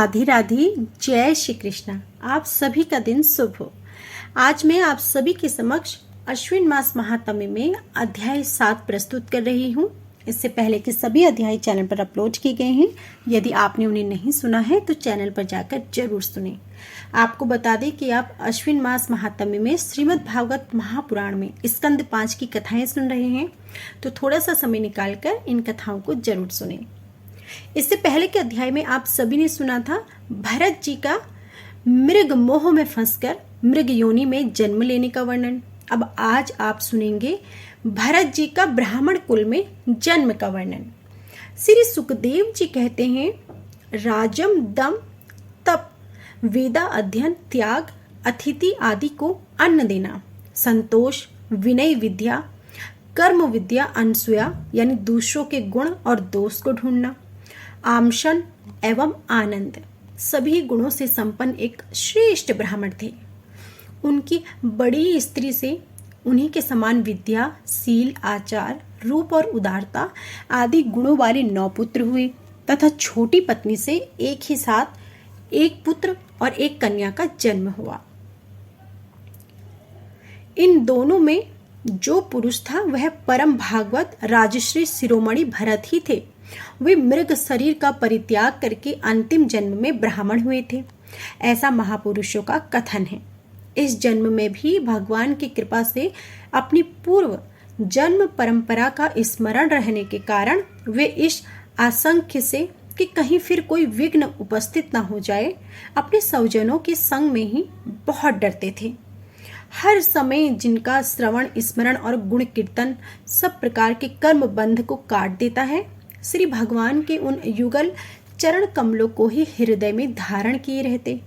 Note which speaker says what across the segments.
Speaker 1: राधे राधे, जय श्री कृष्णा। आप सभी का दिन शुभ हो। आज मैं आप सभी के समक्ष अश्विन मास महात्म्य में अध्याय 7 प्रस्तुत कर रही हूँ। इससे पहले के सभी अध्याय चैनल पर अपलोड किए गए हैं। यदि आपने उन्हें नहीं सुना है तो चैनल पर जाकर जरूर सुनें। आपको बता दें कि आप अश्विन मास महात्म्य में श्रीमद् भागवत महापुराण में स्कंद 5 की कथाएं सुन रहे हैं, तो थोड़ा सा समय निकालकर इन कथाओं को जरूर सुनें। इससे पहले के अध्याय में आप सभी ने सुना था भरत जी का मृग मोह में फंसकर मृग योनि में जन्म लेने का वर्णन। अब आज आप सुनेंगे भरत जी का ब्राह्मण कुल में जन्म का वर्णन। श्री सुखदेव जी कहते हैं, राजम दम तप वेदा अध्ययन त्याग अतिथि आदि को अन्न देना, संतोष विनय विद्या कर्म विद्या अनसूया यानी दूसरों के गुण और दोष को ढूंढना, आमशन एवं आनंद सभी गुणों से संपन्न एक श्रेष्ठ ब्राह्मण थे। उनकी बड़ी स्त्री से उन्हीं के समान विद्या शील आचार रूप और उदारता आदि गुणों वाले 9 पुत्र हुए तथा छोटी पत्नी से एक ही साथ एक पुत्र और एक कन्या का जन्म हुआ। इन दोनों में जो पुरुष था वह परम भागवत राजश्री शिरोमणि भरत ही थे। वे मृग शरीर का परित्याग करके अंतिम जन्म में ब्राह्मण हुए थे, ऐसा महापुरुषों का कथन है। इस जन्म में भी भगवान की कृपा से अपनी पूर्व जन्म परंपरा का स्मरण रहने के कारण वे इस आशंका से कि कहीं फिर कोई विघ्न उपस्थित न हो जाए, अपने स्वजनों के संग में ही बहुत डरते थे। हर समय जिनका श्रवण स्मरण और गुण कीर्तन सब प्रकार के कर्म बंध को काट देता है, श्री भगवान के उन युगल चरण कमलों को ही हृदय में धारण किए रहते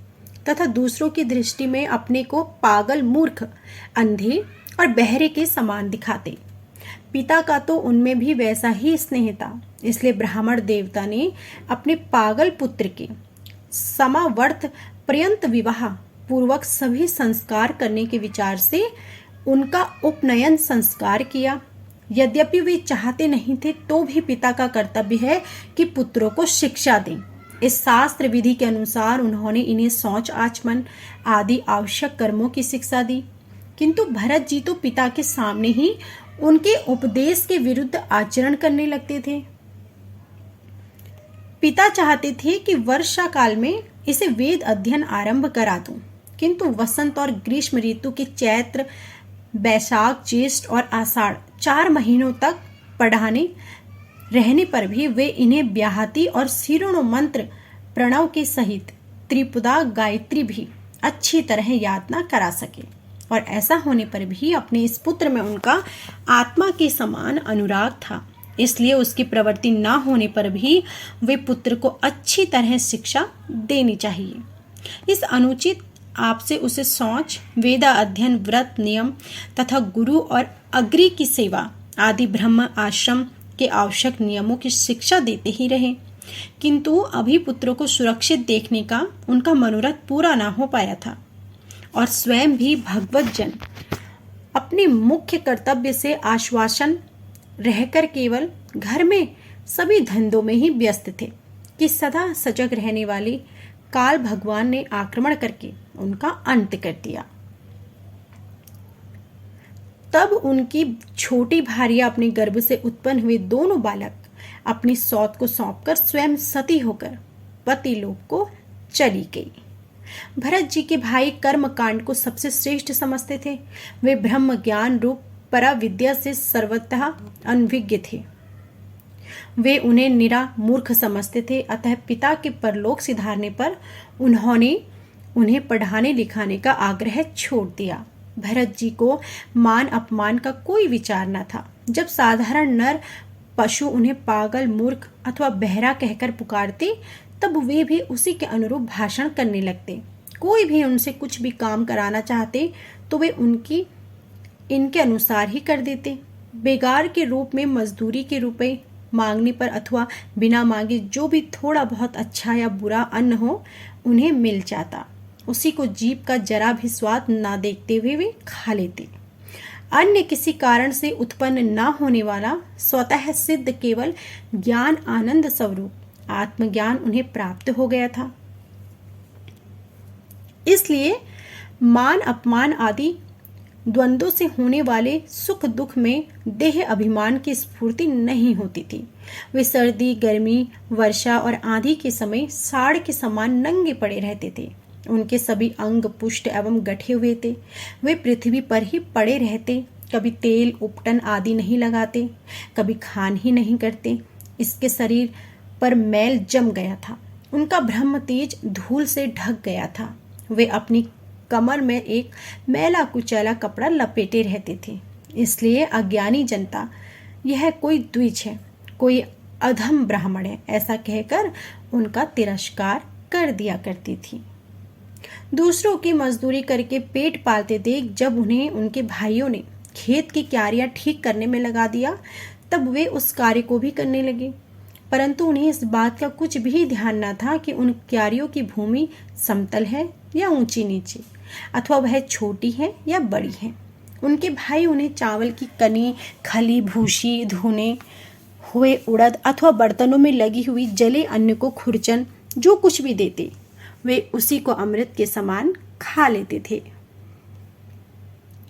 Speaker 1: तथा दूसरों की दृष्टि में अपने को पागल मूर्ख अंधे और बहरे के समान दिखाते। पिता का तो उनमें भी वैसा ही स्नेह था, इसलिए ब्राह्मण देवता ने अपने पागल पुत्र के समावर्त पर्यंत विवाह पूर्वक सभी संस्कार करने के विचार से उनका उपनयन संस्कार किया। यद्यपि वे चाहते नहीं थे तो भी पिता का कर्तव्य है कि पुत्रों को शिक्षा दें। इस शास्त्र विधि के अनुसार उन्होंने इन्हें शौच आचमन आदि आवश्यक कर्मों की शिक्षा दी, किंतु भरत जी तो पिता के सामने ही उनके उपदेश के विरुद्ध आचरण करने लगते थे। पिता चाहते थे कि वर्षा काल में इसे वेद अध्ययन आरंभ करा दूं, किंतु वसंत और ग्रीष्म ऋतु के चैत्र बैसाख ज्येष्ठ और आषाढ़ 4 महीनों तक पढ़ाने रहने पर भी वे इन्हें ब्याहती और शिरोण मंत्र प्रणव के सहित त्रिपुदा गायत्री भी अच्छी तरह याद न करा सके। और ऐसा होने पर भी अपने इस पुत्र में उनका आत्मा के समान अनुराग था, इसलिए उसकी प्रवृत्ति न होने पर भी वे पुत्र को अच्छी तरह शिक्षा देनी चाहिए। इस अनुचित आपसे उसे शौच वेदा अध्ययन व्रत नियम तथा गुरु और अग्रि की सेवा आदि ब्रह्म आश्रम के आवश्यक नियमों की शिक्षा देते ही रहे, किंतु अभी पुत्रों को सुरक्षित देखने का उनका मनोरथ पूरा ना हो पाया था और स्वयं भी भगवत जन अपने मुख्य कर्तव्य से आश्वासन रहकर केवल घर में सभी धंधों में ही व्यस्त थे कि सदा सजग रहने वाले काल भगवान ने आक्रमण करके उनका अंत कर दिया। तब उनकी छोटी भार्या अपने गर्भ से उत्पन्न हुए दोनों बालक अपनी सौत को सौंपकर स्वयं सती होकर पति लोक को चली गई। भरत जी के भाई कर्म कांड को सबसे श्रेष्ठ समझते थे। वे ब्रह्म ज्ञान रूप परा विद्या से सर्वतः अनभिज्ञ थे। वे उन्हें निरा मूर्ख समझते थे, अतः पिता के परलोक सिधारने पर उन्होंने उन्हें पढ़ाने लिखाने का आग्रह छोड़ दिया। भरत जी को मान अपमान का कोई विचार न था। जब साधारण नर पशु उन्हें पागल मूर्ख अथवा बहरा कहकर पुकारते, तब वे भी उसी के अनुरूप भाषण करने लगते। कोई भी उनसे कुछ भी काम कराना चाहते तो वे इनके अनुसार ही कर देते। बेगार के रूप में मजदूरी के रुपए मांगने पर अथवा बिना मांगे जो भी थोड़ा बहुत अच्छा या बुरा अन्न हो उन्हें मिल जाता, उसी को जीभ का जरा भी स्वाद ना देखते हुए वे खा लेते। अन्य किसी कारण से उत्पन्न न होने वाला स्वतः सिद्ध केवल ज्ञान आनंद स्वरूप आत्मज्ञान उन्हें प्राप्त हो गया था। इसलिए मान अपमान आदि द्वंद्वों से होने वाले सुख दुख में देह अभिमान की स्फूर्ति नहीं होती थी। वे सर्दी, गर्मी, वर्षा और आंधी के समय साड़ के समान नंगे पड़े रहते थे। उनके सभी अंग पुष्ट एवं गठे हुए थे। वे पृथ्वी पर ही पड़े रहते, कभी तेल उपटन आदि नहीं लगाते, कभी खान ही नहीं करते। इसके शरीर पर मैल जम गया था। उनका ब्रह्म तेज धूल से ढक गया था। वे अपनी कमर में एक मैला कुचैला कपड़ा लपेटे रहते थे। इसलिए अज्ञानी जनता यह कोई द्विज है, कोई अधम ब्राह्मण है, ऐसा कहकर उनका तिरस्कार कर दिया करती थी। दूसरों की मजदूरी करके पेट पालते देख जब उन्हें उनके भाइयों ने खेत की क्यारियां ठीक करने में लगा दिया, तब वे उस कार्य को भी करने लगे। परंतु उन्हें इस बात का कुछ भी ध्यान न था कि उन क्यारियों की भूमि समतल है या ऊंची नीची, अथवा वह छोटी है या बड़ी है। उनके भाई उन्हें चावल की कनी, खली, भूसी, धुने हुए उड़द अथवा बर्तनों में लगी हुई जले अन्न को खुरचन जो कुछ भी देते, वे उसी को अमृत के समान खा लेते थे।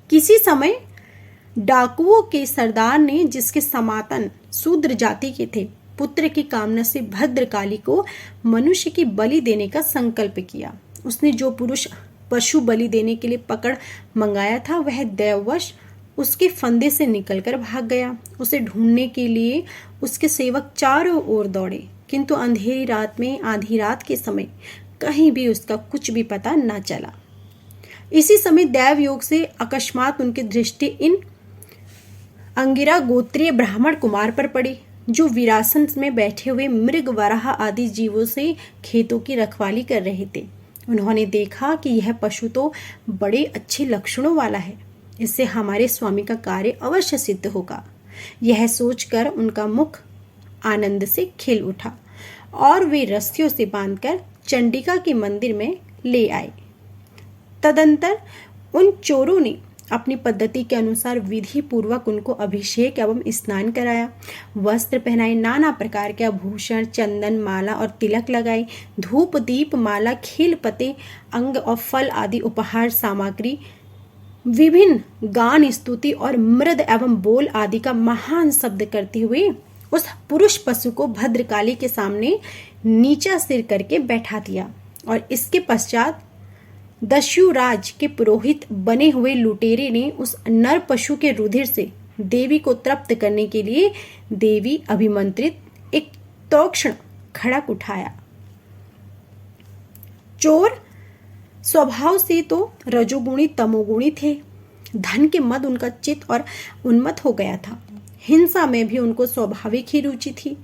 Speaker 1: किसी समय डाकुओं के सरदार ने, जिसके समातन शूद्र जाति के थे, पुत्र की कामना से भद्रकाली को मनुष्य की बलि देने का संकल्प किया। उसने जो पुरुष पशु बलि देने के लिए पकड़ मंगाया था, वह दैववश उसके फंदे से निकलकर भाग गया। उसे ढूंढने के लिए उसके सेवक चारों ओर दौड़े, किंतु अंधेरी रात में, आधी रात के समय कहीं भी उसका कुछ भी पता न चला। इसी समय दैव योग से अकस्मात उनकी दृष्टि इन अंगिरा गोत्रीय ब्राह्मण कुमार पर पड़ी, जो वीरासन में बैठे हुए मृग, वराह आदि जीवों से खेतों की रखवाली कर रहे थे। उन्होंने देखा कि यह पशु तो बड़े अच्छे लक्षणों वाला है, इससे हमारे स्वामी का कार्य अवश्य सिद्ध होगा। यह सोचकर उनका मुख आनंद से खिल उठा और वे रस्सियों से बांधकर चंडिका के मंदिर में ले आए। तदंतर उन चोरों ने अपनी पद्धति के अनुसार विधि पूर्वक उनको अभिषेक एवं स्नान कराया, वस्त्र पहनाए, नाना प्रकार के आभूषण, चंदन, माला और तिलक लगाए, धूप, दीप, माला, खील, पते, अंग और फल आदि उपहार सामग्री, विभिन्न गान, स्तुति और मृद एवं बोल आदि का महान शब्द करते हुए उस पुरुष पशु को भद्रकाली के सामने नीचा सिर करके बैठा दिया और इसके पश्चात दस्युराज के पुरोहित बने हुए लुटेरे ने उस नर पशु के रुधिर से देवी को तृप्त करने के लिए देवी अभिमंत्रित एक तीक्ष्ण खड़ग उठाया। चोर स्वभाव से तो रजोगुणी तमोगुणी थे। धन के मद उनका चित्त और उन्मत्त हो गया था। हिंसा में भी उनको स्वाभाविक ही रुचि थी।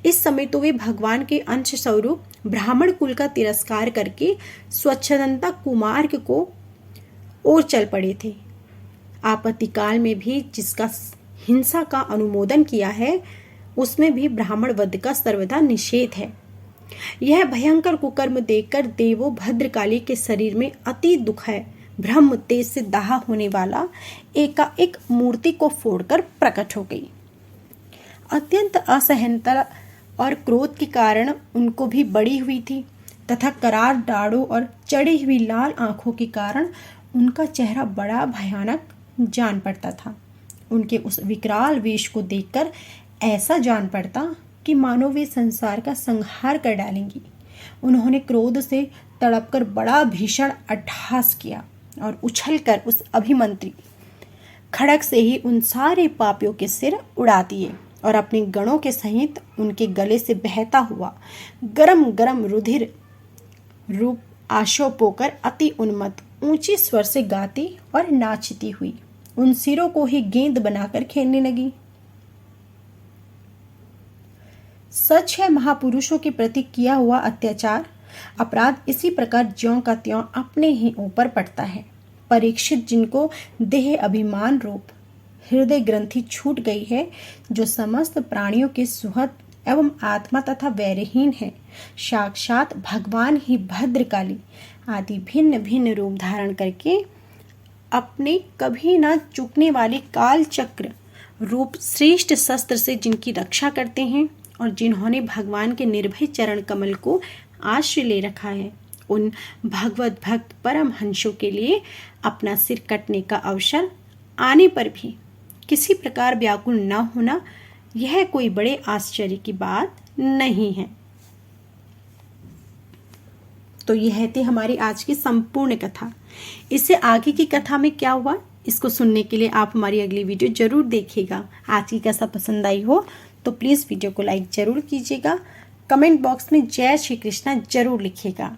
Speaker 1: इस समय तो वे भगवान के अंश स्वरूप ब्राह्मण कुल का तिरस्कार करके स्वच्छंदता कुमार्ग को ओर चल पड़े थे। आपत्तिकाल में भी जिसका हिंसा का अनुमोदन किया है, उसमें भी ब्राह्मण वध का सर्वदा निषेध है। यह भयंकर कुकर्म देखकर देवो भद्रकाली के शरीर में अति दुख है। ब्रह्म तेज से दाह होने वाला एकाएक मूर्ति को फोड़कर प्रकट हो गई। अत्यंत असहनता और क्रोध के कारण उनको भी बड़ी हुई थी तथा करार दाढ़ों और चढ़ी हुई लाल आंखों के कारण उनका चेहरा बड़ा भयानक जान पड़ता था। उनके उस विकराल वेश को देखकर ऐसा जान पड़ता कि मानो वे संसार का संहार कर डालेंगी। उन्होंने क्रोध से तड़पकर बड़ा भीषण अट्टहास किया और उछलकर उस अभिमंत्री खड़ग से ही उन सारे पापियों के सिर उड़ा दिए और अपने गणों के सहित उनके गले से बहता हुआ गरम गरम रुधिर रूप आशो पोकर अति उन्मत्त ऊंची स्वर से गाती और नाचती हुई उन सिरों को ही गेंद बनाकर खेलने लगी। सच है, महापुरुषों के प्रति किया हुआ अत्याचार अपराध इसी प्रकार ज्यों का त्यों अपने ही ऊपर पड़ता है। परीक्षित, जिनको देह अभिमान रूप हृदय ग्रंथि छूट गई है, जो समस्त प्राणियों के सुहृद एवं आत्मा तथा वैरहीन है, साक्षात भगवान ही भद्रकाली आदि भिन्न भिन्न रूप धारण करके अपने कभी न चुकने वाले काल चक्र रूप श्रेष्ठ शस्त्र से जिनकी रक्षा करते हैं और जिन्होंने भगवान के निर्भय चरण कमल को आश्रय ले रखा है, उन भगवत भक्त परमहंसों के लिए अपना सिर कटने का अवसर आने पर भी किसी प्रकार व्याकुल न होना, यह कोई बड़े आश्चर्य की बात नहीं है। तो यह थी हमारी आज की संपूर्ण कथा। इससे आगे की कथा में क्या हुआ, इसको सुनने के लिए आप हमारी अगली वीडियो जरूर देखिएगा। आज की कथा पसंद आई हो तो प्लीज़ वीडियो को लाइक जरूर कीजिएगा। कमेंट बॉक्स में जय श्री कृष्णा जरूर लिखिएगा।